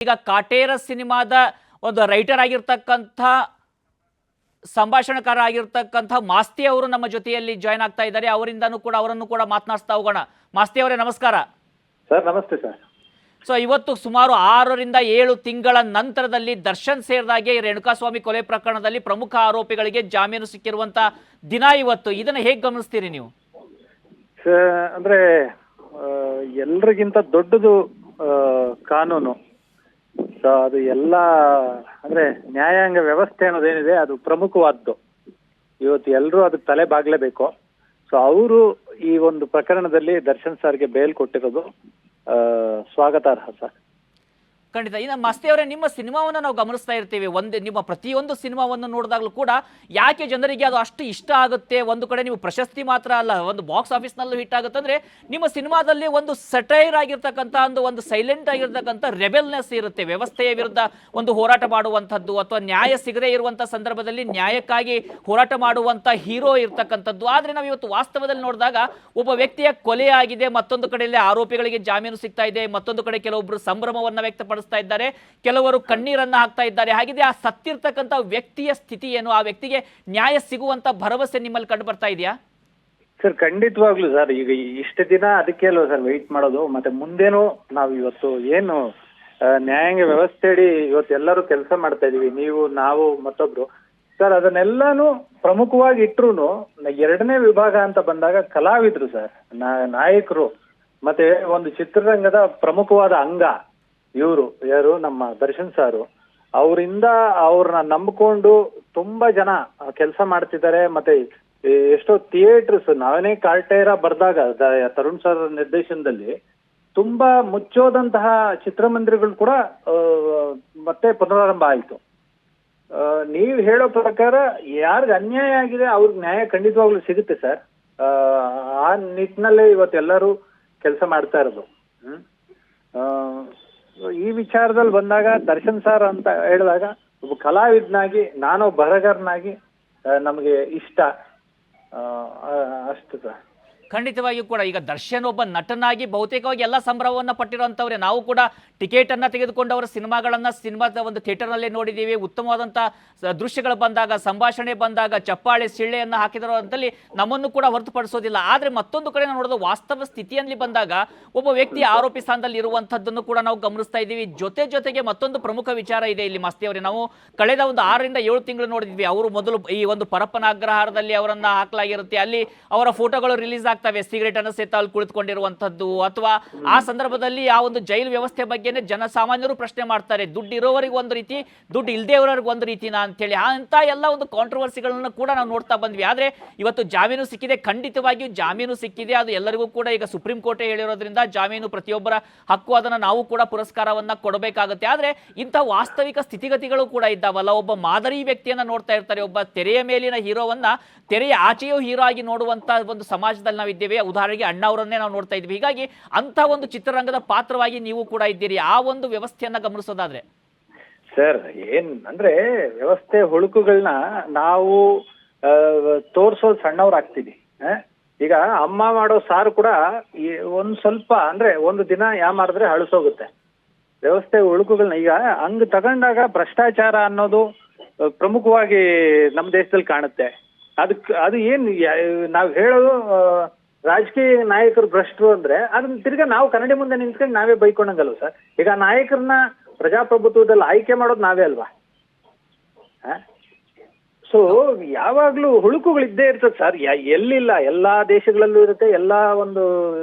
ಈಗ ಕಾಟೇರ ಸಿನಿಮಾದ ಒಂದು ರೈಟರ್ ಆಗಿರ್ತಕ್ಕಂಥ ಸಂಭಾಷಣಕಾರ ಆಗಿರ್ತಕ್ಕಂಥ ಮಾಸ್ತಿ ಅವರು ನಮ್ಮ ಜೊತೆಯಲ್ಲಿ ಜಾಯ್ನ್ ಆಗ್ತಾ ಇದ್ದಾರೆ. ಅವರನ್ನು ಕೂಡ ಮಾತನಾಡ್ತಾ ಹೋಗೋಣ. ಮಾಸ್ತಿ ಅವರೇ ನಮಸ್ಕಾರ. ಸರ್ ನಮಸ್ತೆ ಸರ್. ಸೊ ಇವತ್ತು ಸುಮಾರು 6 ರಿಂದ 7 ತಿಂಗಳ ನಂತರದಲ್ಲಿ ದರ್ಶನ್ ಸೇರಿದಾಗೆ ರೇಣುಕಾಸ್ವಾಮಿ ಕೊಲೆ ಪ್ರಕರಣದಲ್ಲಿ ಪ್ರಮುಖ ಆರೋಪಿಗಳಿಗೆ ಜಾಮೀನು ಸಿಕ್ಕಿರುವಂತ ದಿನ ಇವತ್ತು. ಇದನ್ನ ಹೇಗೆ ಗಮನಿಸ್ತೀರಿ ನೀವು? ಅಂದ್ರೆ ಎಲ್ರಿಗಿಂತ ದೊಡ್ಡದು ಕಾನೂನು. ಸೊ ಅದು ಎಲ್ಲ ಅಂದ್ರೆ ನ್ಯಾಯಾಂಗ ವ್ಯವಸ್ಥೆ ಅನ್ನೋದೇನಿದೆ ಅದು ಪ್ರಮುಖವಾದ್ದು. ಇವತ್ತು ಎಲ್ಲರೂ ಅದಕ್ಕೆ ತಲೆ ಬಾಗ್ಲೇಬೇಕು. ಸೊ ಅವರು ಈ ಒಂದು ಪ್ರಕರಣದಲ್ಲಿ ದರ್ಶನ್ ಸರ್ಗೆ ಬೇಲ್ ಕೊಟ್ಟಿರೋದು ಸ್ವಾಗತಾರ್ಹ ಸರ್. ಖಂಡಿತ. ಇನ್ನು ಮಾಸ್ತಿ ಅವರೇ, ನಿಮ್ಮ ಸಿನಿಮಾವನ್ನು ನಾವು ಗಮನಿಸ್ತಾ ಇರ್ತೀವಿ. ನಿಮ್ಮ ಪ್ರತಿಯೊಂದು ಸಿನಿಮಾವನ್ನು ನೋಡಿದಾಗಲೂ ಕೂಡ ಯಾಕೆ ಜನರಿಗೆ ಅದು ಅಷ್ಟು ಇಷ್ಟ ಆಗುತ್ತೆ? ಒಂದು ಕಡೆ ನೀವು ಪ್ರಶಸ್ತಿ ಮಾತ್ರ ಅಲ್ಲ, ಒಂದು ಬಾಕ್ಸ್ ಆಫೀಸ್ನಲ್ಲೂ ಹಿಟ್ ಆಗುತ್ತೆ. ಅಂದರೆ ನಿಮ್ಮ ಸಿನಿಮಾದಲ್ಲಿ ಒಂದು ಸಟೈರ್ ಆಗಿರ್ತಕ್ಕಂಥ ಒಂದು ಸೈಲೆಂಟ್ ಆಗಿರ್ತಕ್ಕಂಥ ರೆಬೆಲ್ನೆಸ್ ಇರುತ್ತೆ. ವ್ಯವಸ್ಥೆಯ ವಿರುದ್ಧ ಒಂದು ಹೋರಾಟ ಮಾಡುವಂಥದ್ದು, ಅಥವಾ ನ್ಯಾಯ ಸಿಗದೇ ಇರುವಂಥ ಸಂದರ್ಭದಲ್ಲಿ ನ್ಯಾಯಕ್ಕಾಗಿ ಹೋರಾಟ ಮಾಡುವಂಥ ಹೀರೋ ಇರ್ತಕ್ಕಂಥದ್ದು. ಆದರೆ ನಾವು ಇವತ್ತು ವಾಸ್ತವದಲ್ಲಿ ನೋಡಿದಾಗ ಒಬ್ಬ ವ್ಯಕ್ತಿಯ ಕೊಲೆ ಆಗಿದೆ, ಮತ್ತೊಂದು ಕಡೆಯಲ್ಲಿ ಆರೋಪಿಗಳಿಗೆ ಜಾಮೀನು ಸಿಗ್ತಾ ಇದೆ, ಮತ್ತೊಂದು ಕಡೆ ಕೆಲವೊಬ್ಬರು ಸಂಭ್ರಮವನ್ನು ವ್ಯಕ್ತಪಡಿಸ್ತಾ ಇದ್ದಾರೆ, ಕೆಲವರು ಕಣ್ಣೀರನ್ನ ಹಾಕ್ತಾ ಇದ್ದಾರೆ. ಹಾಗಿದೆ ಆ ಸತ್ತಿರ್ತಕ್ಕಂಥ ವ್ಯಕ್ತಿಯ ಸ್ಥಿತಿ ಏನು? ಆ ವ್ಯಕ್ತಿಗೆ ನ್ಯಾಯ ಸಿಗುವಂತ ಭರವಸೆ ನಿಮ್ಮಲ್ಲಿ ಕಂಡು ಬರ್ತಾ ಇದೆಯಾ? ಸರ್ ಖಂಡಿತವಾಗ್ಲು ಸರ್. ಈಗ ಇಷ್ಟು ದಿನ ಅದಕ್ಕೆ ಅಲ್ವ ಸರ್ ವೆಯ್ಟ್ ಮಾಡೋದು. ಮತ್ತೆ ಮುಂದೇನು ನಾವು ಇವತ್ತು ಏನು ನ್ಯಾಯಾಂಗ ವ್ಯವಸ್ಥೆ ಅಡಿ ಇವತ್ತು ಎಲ್ಲರೂ ಕೆಲಸ ಮಾಡ್ತಾ ಇದೀವಿ, ನೀವು ನಾವು ಮತ್ತೊಬ್ರು ಸರ್. ಅದನ್ನೆಲ್ಲಾನು ಪ್ರಮುಖವಾಗಿ ಇಟ್ರು ಎರಡನೇ ವಿಭಾಗ ಅಂತ ಬಂದಾಗ ಕಲಾವಿದ್ರು ಸರ್, ನಾಯಕರು, ಮತ್ತೆ ಒಂದು ಚಿತ್ರರಂಗದ ಪ್ರಮುಖವಾದ ಅಂಗ ಇವರು ಯಾರು ನಮ್ಮ ದರ್ಶನ್ ಸಾರು. ಅವರಿಂದ ಅವ್ರನ್ನ ನಂಬಿಕೊಂಡು ತುಂಬಾ ಜನ ಕೆಲಸ ಮಾಡ್ತಿದ್ದಾರೆ. ಮತ್ತೆ ಎಷ್ಟೋ ಥಿಯೇಟರ್ಸ್, ನಾವೇನೇ ಕಾಟೇರ ಬರ್ದಾಗ ತರುಣ್ ಸರ್ ನಿರ್ದೇಶನದಲ್ಲಿ ತುಂಬಾ ಮುಚ್ಚೋದಂತಹ ಚಿತ್ರಮಂದಿರಗಳು ಕೂಡ ಮತ್ತೆ ಪುನರಾರಂಭ ಆಯಿತು. ನೀವು ಹೇಳೋ ಪ್ರಕಾರ ಯಾರಿಗ ಅನ್ಯಾಯ ಆಗಿದೆ ಅವ್ರಿಗೆ ನ್ಯಾಯ ಖಂಡಿತವಾಗ್ಲೂ ಸಿಗುತ್ತೆ ಸರ್. ಆ ನಿಟ್ಟಿನಲ್ಲೇ ಇವತ್ತೆಲ್ಲರೂ ಕೆಲಸ ಮಾಡ್ತಾ ಇರೋದು. ಈ ವಿಚಾರದಲ್ಲಿ ಬಂದಾಗ ದರ್ಶನ್ ಸರ್ ಅಂತ ಹೇಳಿದಾಗ ಒಬ್ಬ ಕಲಾವಿದನಾಗಿ, ನಾನೊಬ್ಬ ಬರಹಗಾರನಾಗಿ ನಮಗೆ ಇಷ್ಟ ಅಷ್ಟು ಸರ್. ಖಂಡಿತವಾಗಿಯೂ ಕೂಡ ಈಗ ದರ್ಶನ್ ಒಬ್ಬ ನಟನಾಗಿ ಬಹುತೇಕವಾಗಿ ಎಲ್ಲ ಸಂಭ್ರಮವನ್ನು ಪಟ್ಟಿರುವಂಥವ್ರೆ. ನಾವು ಕೂಡ ಟಿಕೆಟ್ ಅನ್ನ ತೆಗೆದುಕೊಂಡವರ ಸಿನಿಮಾದ ಒಂದು ಥಿಯೇಟರ್ನಲ್ಲೇ ನೋಡಿದ್ದೀವಿ. ಉತ್ತಮವಾದಂಥ ದೃಶ್ಯಗಳು ಬಂದಾಗ, ಸಂಭಾಷಣೆ ಬಂದಾಗ, ಚಪ್ಪಾಳೆ ಸಿಳ್ಳೆಯನ್ನು ಹಾಕಿದರೋ ಅಂತಲ್ಲಿ ನಮ್ಮನ್ನು ಕೂಡ ಹೊರತುಪಡಿಸೋದಿಲ್ಲ. ಆದರೆ ಮತ್ತೊಂದು ಕಡೆ ನೋಡೋದು ವಾಸ್ತವ ಸ್ಥಿತಿಯಲ್ಲಿ ಬಂದಾಗ ಒಬ್ಬ ವ್ಯಕ್ತಿ ಆರೋಪಿ ಸ್ಥಾನದಲ್ಲಿ ಇರುವಂಥದ್ದನ್ನು ಕೂಡ ನಾವು ಗಮನಿಸ್ತಾ ಇದ್ದೀವಿ. ಜೊತೆಗೆ ಮತ್ತೊಂದು ಪ್ರಮುಖ ವಿಚಾರ ಇದೆ ಇಲ್ಲಿ ಮಾಸ್ತಿ ಅವರೇ. ನಾವು ಕಳೆದ ಒಂದು 6 ರಿಂದ 7 ತಿಂಗಳು ನೋಡಿದ್ವಿ. ಅವರು ಮೊದಲು ಈ ಒಂದು ಪರಪ್ಪನ ಅಗ್ರಹಾರದಲ್ಲಿ ಅವರನ್ನ ಹಾಕಲಾಗಿರುತ್ತೆ. ಅಲ್ಲಿ ಅವರ ಫೋಟೋಗಳು ರಿಲೀಸ್ ಆಗ್ತವೆ, ಸಿಗರೇಟ್ ಅನ್ನು ಸೇತ ಅಲ್ಲಿ ಕುಳಿತುಕೊಂಡಿರುವಂಥದ್ದು. ಅಥವಾ ಆ ಸಂದರ್ಭದಲ್ಲಿ ಆ ಒಂದು ಜೈಲು ವ್ಯವಸ್ಥೆ ಬಗ್ಗೆನೇ ಜನಸಾಮಾನ್ಯರು ಪ್ರಶ್ನೆ ಮಾಡ್ತಾರೆ. ದುಡ್ಡು ಇರೋವರಿಗೆ ಒಂದು ರೀತಿ, ದುಡ್ಡು ಇಲ್ಲದೆ ಇರೋರಿಗೆ ಒಂದು ರೀತಿನ ಅಂತೇಳಿ ಅಂತ ಎಲ್ಲ ಒಂದು ಕಾಂಟ್ರವರ್ಸಿಗಳನ್ನು ಕೂಡ ನಾವು ನೋಡ್ತಾ ಬಂದ್ವಿ. ಆದರೆ ಇವತ್ತು ಜಾಮೀನು ಸಿಕ್ಕಿದೆ, ಖಂಡಿತವಾಗಿಯೂ ಜಾಮೀನು ಸಿಕ್ಕಿದೆ. ಅದು ಎಲ್ಲರಿಗೂ ಕೂಡ ಈಗ ಸುಪ್ರೀಂ ಕೋರ್ಟೇ ಹೇಳಿರೋದ್ರಿಂದ ಜಾಮೀನು ಪ್ರತಿಯೊಬ್ಬರ ಹಕ್ಕು, ಅದನ್ನು ನಾವು ಕೂಡ ಪುರಸ್ಕಾರವನ್ನ ಕೊಡಬೇಕಾಗುತ್ತೆ. ಆದರೆ ಇಂಥ ವಾಸ್ತವಿಕ ಸ್ಥಿತಿಗತಿಗಳು ಕೂಡ ಇದ್ದಾವಲ್ಲ. ಒಬ್ಬ ಮಾದರಿ ವ್ಯಕ್ತಿಯನ್ನ ನೋಡ್ತಾ ಇರ್ತಾರೆ, ಒಬ್ಬ ತೆರೆಯ ಮೇಲಿನ ಹೀರೋವನ್ನ ತೆರೆಯ ಆಚೆಯೂ ಹೀರೋ ಆಗಿ ನೋಡುವಂತ ಒಂದು ಸಮಾಜದಲ್ಲಿ ನಾವು ಇದ್ದೇವೆ. ಉದಾಹರಣೆಗೆ ಅಣ್ಣ ಅವರನ್ನೇ ನಾವು ನೋಡ್ತಾ ಇದ್ವಿ. ಹೀಗಾಗಿ ಅಂತ ಒಂದು ಚಿತ್ರರಂಗದ ಪಾತ್ರವಾಗಿ ನೀವು ಕೂಡ ಇದ್ದೀರಿ. ಆ ಒಂದು ವ್ಯವಸ್ಥೆಯನ್ನ ಗಮನಿಸೋದಾದ್ರೆ ಸರ್ ಅಂದ್ರೆ ವ್ಯವಸ್ಥೆ ಹುಳುಕುಗಳನ್ನ ನಾವು ತೋರ್ಸೋದು ಸಣ್ಣವ್ರಾಗ್ತೀವಿ. ಈಗ ಅಮ್ಮ ಮಾಡೋ ಸಾರು ಕೂಡ ಒಂದ್ ಸ್ವಲ್ಪ ಅಂದ್ರೆ ಒಂದು ದಿನ ಮಾಡಿದ್ರೆ ಹಳಸೋಗುತ್ತೆ. ವ್ಯವಸ್ಥೆ ಹುಳುಕುಗಳನ್ನ ಈಗ ಹಂಗ್ ತಗೊಂಡಾಗ ಭ್ರಷ್ಟಾಚಾರ ಅನ್ನೋದು ಪ್ರಮುಖವಾಗಿ ನಮ್ಮ ದೇಶದಲ್ಲಿ ಕಾಣುತ್ತೆ. ಅದು ಏನ್ ನಾವು ಹೇಳೋದು ರಾಜಕೀಯ ನಾಯಕರು ಭ್ರಷ್ಟರು ಅಂದ್ರೆ ಅದನ್ನ ತಿರ್ಗಾ ನಾವು ಕನ್ನಡಿ ಮುಂದೆ ನಿಂತ್ಕೊಂಡು ನಾವೇ ಬೈಕೊಂಡಂಗಲ್ವ ಸರ್. ಈಗ ನಾಯಕರನ್ನ ಪ್ರಜಾಪ್ರಭುತ್ವದಲ್ಲಿ ಆಯ್ಕೆ ಮಾಡೋದು ನಾವೇ ಅಲ್ವಾ? ಸೊ ಯಾವಾಗ್ಲೂ ಹುಳುಕುಗಳಿದ್ದೇ ಇರ್ತದೆ ಸರ್. ಎಲ್ಲಿಲ್ಲ, ಎಲ್ಲಾ ದೇಶಗಳಲ್ಲೂ ಇರುತ್ತೆ, ಎಲ್ಲಾ ಒಂದು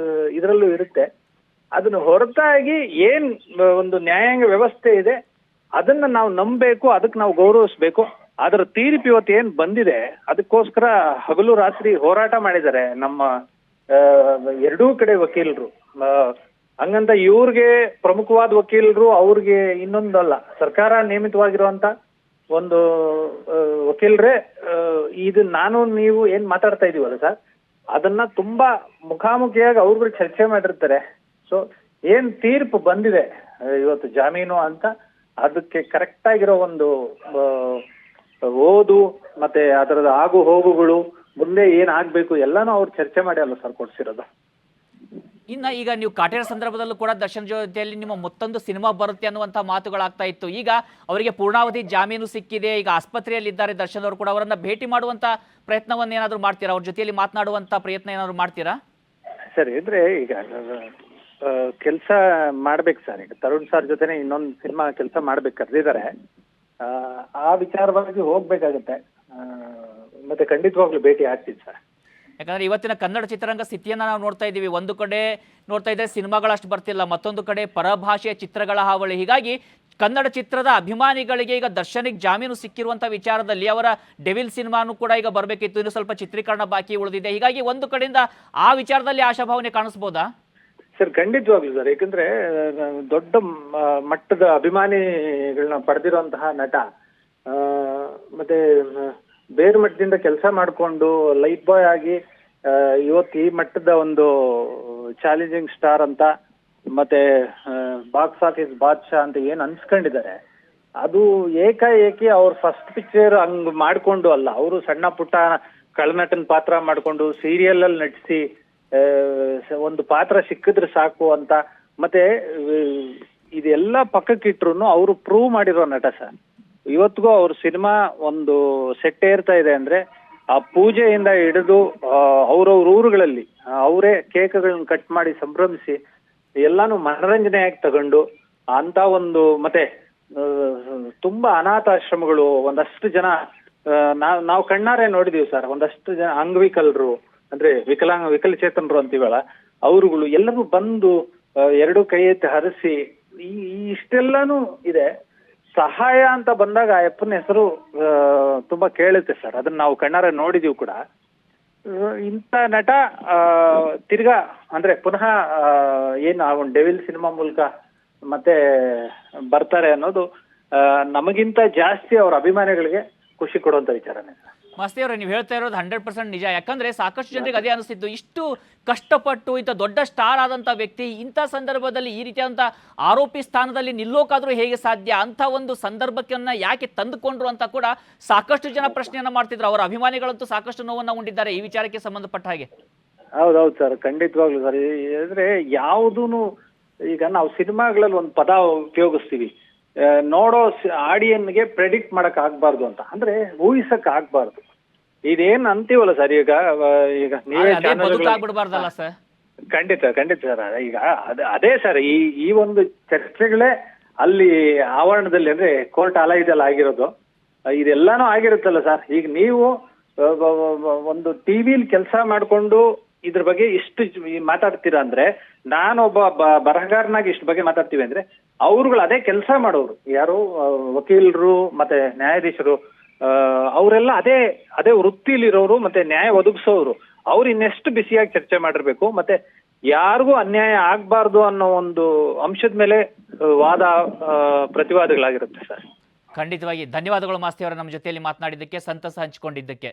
ಇದರಲ್ಲೂ ಇರುತ್ತೆ. ಅದನ್ನ ಹೊರತಾಗಿ ಏನ್ ಒಂದು ನ್ಯಾಯಾಂಗ ವ್ಯವಸ್ಥೆ ಇದೆ ಅದನ್ನ ನಾವು ನಂಬಬೇಕು, ಅದಕ್ಕೆ ನಾವು ಗೌರವಿಸ್ಬೇಕು. ಅದರ ತೀರ್ಪು ಇವತ್ತು ಏನ್ ಬಂದಿದೆ ಅದಕ್ಕೋಸ್ಕರ ಹಗಲು ರಾತ್ರಿ ಹೋರಾಟ ಮಾಡಿದ್ದಾರೆ ನಮ್ಮ ಎರಡೂ ಕಡೆ ವಕೀಲರು. ಹಂಗಂತ ಇವ್ರಿಗೆ ಪ್ರಮುಖವಾದ ವಕೀಲರು, ಅವ್ರಿಗೆ ಇನ್ನೊಂದಲ್ಲ, ಸರ್ಕಾರ ನೇಮಿತವಾಗಿರುವಂತ ಒಂದು ವಕೀಲರೇ ಇದು ನಾನು ನೀವು ಏನ್ ಮಾತಾಡ್ತಾ ಇದೀವಲ್ಲ ಸರ್, ಅದನ್ನ ತುಂಬಾ ಮುಖಾಮುಖಿಯಾಗಿ ಅವ್ರುಗಳು ಚರ್ಚೆ ಮಾಡಿರ್ತಾರೆ. ಸೊ ಏನ್ ತೀರ್ಪು ಬಂದಿದೆ ಇವತ್ತು ಜಾಮೀನು ಅಂತ, ಅದಕ್ಕೆ ಕರೆಕ್ಟ್ ಆಗಿರೋ ಒಂದು ಓದು ಮತ್ತೆ ಅದರದ ಆಗು ಹೋಗುಗಳು, ಮುಂದೆ ಏನ್ ಆಗ್ಬೇಕು ಎಲ್ಲಾನು ಅವ್ರು ಚರ್ಚೆ ಮಾಡಿ ಅಲ್ಲ ಸರ್ ಕೊಡ್ಸಿರೋದು. ಇನ್ನು ಈಗ ನೀವು ಕಾಟೇರ ಸಂದರ್ಭದಲ್ಲೂ ಕೂಡ ದರ್ಶನ್ ಜೊತೆಯಲ್ಲಿ ನಿಮ್ಮ ಮತ್ತೊಂದು ಸಿನಿಮಾ ಬರುತ್ತೆ ಅನ್ನುವಂಥ ಮಾತುಗಳಾಗ್ತಾ ಇತ್ತು. ಈಗ ಅವರಿಗೆ ಪೂರ್ಣಾವಧಿ ಜಾಮೀನು ಸಿಕ್ಕಿದೆ, ಈಗ ಆಸ್ಪತ್ರೆಯಲ್ಲಿದ್ದಾರೆ ದರ್ಶನ್ ಅವರು ಕೂಡ. ಅವರನ್ನ ಭೇಟಿ ಮಾಡುವಂಥ ಪ್ರಯತ್ನವನ್ನು ಏನಾದರೂ ಮಾಡ್ತೀರಾ? ಅವ್ರ ಜೊತೆಯಲ್ಲಿ ಮಾತನಾಡುವಂಥ ಪ್ರಯತ್ನ ಏನಾದರೂ ಮಾಡ್ತೀರಾ? ಸರ್ ಇದ್ರೆ ಈಗ ಕೆಲಸ ಮಾಡ್ಬೇಕು ಸರ್. ಈಗ ತರುಣ್ ಸರ್ ಜೊತೆನೆ ಇನ್ನೊಂದು ಸಿನಿಮಾ ಕೆಲಸ ಮಾಡ್ಬೇಕು ಕರೆದಿದ್ದಾರೆ. ಆ ವಿಚಾರವಾಗಿ ಹೋಗ್ಬೇಕಾಗತ್ತೆ. ಮತ್ತೆ ಖಂಡಿತವಾಗ್ಲೂ ಭೇಟಿ ಆಗ್ತೀನಿ ಸರ್. ಯಾಕಂದ್ರೆ ಇವತ್ತಿನ ಕನ್ನಡ ಚಿತ್ರರಂಗ ಸ್ಥಿತಿಯನ್ನು ನಾವು ನೋಡ್ತಾ ಇದ್ದೀವಿ. ಒಂದು ಕಡೆ ನೋಡ್ತಾ ಇದ್ದರೆ ಸಿನಿಮಾಗಳಷ್ಟು ಬರ್ತಿಲ್ಲ, ಮತ್ತೊಂದು ಕಡೆ ಪರಭಾಷೆಯ ಚಿತ್ರಗಳ ಹಾವಳಿ. ಹೀಗಾಗಿ ಕನ್ನಡ ಚಿತ್ರದ ಅಭಿಮಾನಿಗಳಿಗೆ ಈಗ ದರ್ಶನಿಗೆ ಜಾಮೀನು ಸಿಕ್ಕಿರುವಂಥ ವಿಚಾರದಲ್ಲಿ ಅವರ ಡೆವಿಲ್ ಸಿನಿಮಾನು ಕೂಡ ಈಗ ಬರಬೇಕಿತ್ತು, ಇನ್ನು ಸ್ವಲ್ಪ ಚಿತ್ರೀಕರಣ ಬಾಕಿ ಉಳಿದಿದೆ. ಹೀಗಾಗಿ ಒಂದು ಕಡೆಯಿಂದ ಆ ವಿಚಾರದಲ್ಲಿ ಆಶಾಭಾವನೆ ಕಾಣಿಸ್ಬೋದಾ? ಸರ್ ಖಂಡಿತವಾಗ್ಲೂ ಸರ್. ಯಾಕಂದ್ರೆ ದೊಡ್ಡ ಮಟ್ಟದ ಅಭಿಮಾನಿಗಳನ್ನ ಪಡೆದಿರುವಂತಹ ನಟ, ಮತ್ತೆ ಬೇರೆ ಮಟ್ಟದಿಂದ ಕೆಲಸ ಮಾಡಿಕೊಂಡು ಲೈಟ್ ಬಾಯ್ ಆಗಿ ಇವತ್ತು ಈ ಮಟ್ಟದ ಒಂದು ಚಾಲೆಂಜಿಂಗ್ ಸ್ಟಾರ್ ಅಂತ, ಮತ್ತೆ ಬಾಕ್ಸ್ ಆಫೀಸ್ ಬಾದ್ಶಾ ಅಂತ ಏನ್ ಅನ್ಸ್ಕೊಂಡಿದ್ದಾರೆ, ಅದು ಏಕಾಏಕಿ ಅವ್ರ ಫಸ್ಟ್ ಪಿಕ್ಚರ್ ಹಂಗ್ ಮಾಡ್ಕೊಂಡು ಅಲ್ಲ, ಅವರು ಸಣ್ಣ ಪುಟ್ಟ ಕಳನಟನ್ ಪಾತ್ರ ಮಾಡ್ಕೊಂಡು ಸೀರಿಯಲ್ ಅಲ್ಲಿ ನಟಿಸಿ ಒಂದು ಪಾತ್ರ ಸಿಕ್ಕಿದ್ರೆ ಸಾಕು ಅಂತ, ಮತ್ತೆ ಇದೆಲ್ಲ ಪಕ್ಕಕ್ಕಿಟ್ರು ಅವರು ಪ್ರೂವ್ ಮಾಡಿರೋ ನಟ ಸರ್. ಇವತ್ತಿಗೂ ಅವ್ರ ಸಿನಿಮಾ ಒಂದು ಸೆಟ್ ಏರ್ತಾ ಇದೆ ಅಂದ್ರೆ ಆ ಪೂಜೆಯಿಂದ ಹಿಡಿದು ಅವ್ರವ್ರ ಊರುಗಳಲ್ಲಿ ಅವರೇ ಕೇಕ್ಗಳನ್ನ ಕಟ್ ಮಾಡಿ ಸಂಭ್ರಮಿಸಿ ಎಲ್ಲಾನು ಮನರಂಜನೆಯಾಗಿ ತಗೊಂಡು ಅಂತ ಒಂದು, ಮತ್ತೆ ತುಂಬಾ ಅನಾಥಾಶ್ರಮಗಳು ಒಂದಷ್ಟು ಜನ ನಾವು ಕಣ್ಣಾರೆ ನೋಡಿದೀವಿ ಸರ್. ಒಂದಷ್ಟು ಜನ ಅಂಗವಿಕಲರು ಅಂದ್ರೆ ವಿಕಲಚೇತನರು ಅಂತೀವಲ್ಲ, ಅವರುಗಳು ಎಲ್ಲರೂ ಬಂದು ಎರಡು ಕೈ ಎತ್ತಿ ಹರಿಸಿ ಇಷ್ಟೆಲ್ಲಾನು ಇದೆ. ಸಹಾಯ ಅಂತ ಬಂದಾಗ ಆ ಅಪ್ಪನ ಹೆಸರು ತುಂಬಾ ಕೇಳುತ್ತೆ ಸರ್. ಅದನ್ನ ನಾವು ಕಣ್ಣಾರೆ ನೋಡಿದೀವಿ ಕೂಡ. ಇಂಥ ನಟ ತಿರ್ಗಾ ಅಂದ್ರೆ ಪುನಃ ಏನು ಆ ಒಂದು ಡೆವಿಲ್ ಸಿನಿಮಾ ಮೂಲಕ ಮತ್ತೆ ಬರ್ತಾರೆ ಅನ್ನೋದು ನಮಗಿಂತ ಜಾಸ್ತಿ ಅವ್ರ ಅಭಿಮಾನಿಗಳಿಗೆ ಖುಷಿ ಕೊಡುವಂತ ವಿಚಾರನೇ ಸರ್. ಮಸ್ತಿ ಅವರೇ, ನೀವು ಹೇಳ್ತಾ ಇರೋದು 100% ನಿಜ. ಯಾಕಂದ್ರೆ ಸಾಕಷ್ಟು ಜನರಿಗೆ ಅದೇ ಅನಿಸ್ತಿದ್ದು, ಇಷ್ಟು ಕಷ್ಟಪಟ್ಟು ಇಂಥ ದೊಡ್ಡ ಸ್ಟಾರ್ ಆದಂಥ ವ್ಯಕ್ತಿ ಇಂಥ ಸಂದರ್ಭದಲ್ಲಿ ಈ ರೀತಿಯಾದಂಥ ಆರೋಪಿ ಸ್ಥಾನದಲ್ಲಿ ನಿಲ್ಲೋಕಾದ್ರೂ ಹೇಗೆ ಸಾಧ್ಯ, ಅಂಥ ಒಂದು ಸಂದರ್ಭಕ್ಕನ್ನ ಯಾಕೆ ತಂದುಕೊಂಡ್ರು ಅಂತ ಕೂಡ ಸಾಕಷ್ಟು ಜನ ಪ್ರಶ್ನೆಯನ್ನ ಮಾಡ್ತಿದ್ರು. ಅವರ ಅಭಿಮಾನಿಗಳಂತೂ ಸಾಕಷ್ಟು ನೋವನ್ನು ಉಂಡಿದ್ದಾರೆ ಈ ವಿಚಾರಕ್ಕೆ ಸಂಬಂಧಪಟ್ಟ ಹಾಗೆ. ಹೌದೌದು ಸರ್, ಖಂಡಿತವಾಗ್ಲು ಸರ್. ಅಂದ್ರೆ ಯಾವುದೂನು ಈಗ ನಾವು ಸಿನಿಮಾಗಳಲ್ಲಿ ಒಂದು ಪದ ಉಪಯೋಗಿಸ್ತೀವಿ, ನೋಡೋ ಆಡಿಯನ್ಗೆ ಪ್ರೆಡಿಕ್ಟ್ ಮಾಡಕ್ ಆಗ್ಬಾರ್ದು ಅಂತ, ಅಂದ್ರೆ ಊಹಿಸಕ್ ಆಗ್ಬಾರ್ದು. ಇದೇನ್ ಅಂತೀವಲ್ಲ ಸರ್, ಈಗ ನೀವೇ ಬಿಡಬಾರ್ದಲ್ಲ ಸರ್. ಖಂಡಿತ ಸರ್. ಈಗ ಅದೇ ಸರ್, ಈ ಒಂದು ಚರ್ಚೆಗಳೇ ಅಲ್ಲಿ ಆವರಣದಲ್ಲಿ ಅಂದ್ರೆ ಕೋರ್ಟ್ ಆಲಯದಲ್ಲಿ ಆಗಿರೋದು. ಇದೆಲ್ಲಾನು ಆಗಿರುತ್ತಲ್ಲ ಸರ್. ಈಗ ನೀವು ಒಂದು ಟಿವಿಲಿ ಕೆಲಸ ಮಾಡ್ಕೊಂಡು ಇದ್ರ ಬಗ್ಗೆ ಇಷ್ಟು ಮಾತಾಡ್ತೀರಾ ಅಂದ್ರೆ, ನಾನೊಬ್ಬ ಬರಹಗಾರನಾಗಿ ಇಷ್ಟು ಬಗ್ಗೆ ಮಾತಾಡ್ತೀವಿ ಅಂದ್ರೆ, ಅವ್ರುಗಳು ಅದೇ ಕೆಲಸ ಮಾಡೋರು ಯಾರು ವಕೀಲರು ಮತ್ತೆ ನ್ಯಾಯಾಧೀಶರು, ಅವರೆಲ್ಲ ಅದೇ ವೃತ್ತಿಲಿರೋರು ಮತ್ತೆ ನ್ಯಾಯ ಒದಗಿಸೋರು. ಅವ್ರು ಇನ್ನೆಷ್ಟು ಬಿಸಿಯಾಗಿ ಚರ್ಚೆ ಮಾಡಿರ್ಬೇಕು, ಮತ್ತೆ ಯಾರಿಗೂ ಅನ್ಯಾಯ ಆಗ್ಬಾರ್ದು ಅನ್ನೋ ಒಂದು ಅಂಶದ ಮೇಲೆ ವಾದ ಪ್ರತಿವಾದಗಳಾಗಿರುತ್ತೆ ಸರ್. ಖಂಡಿತವಾಗಿ ಧನ್ಯವಾದಗಳು ಮಾಸ್ತಿ ಅವರ ನಮ್ಮ ಜೊತೆಯಲ್ಲಿ ಮಾತನಾಡಿದ್ದಕ್ಕೆ, ಸಂತಸ ಹಂಚಿಕೊಂಡಿದ್ದಕ್ಕೆ.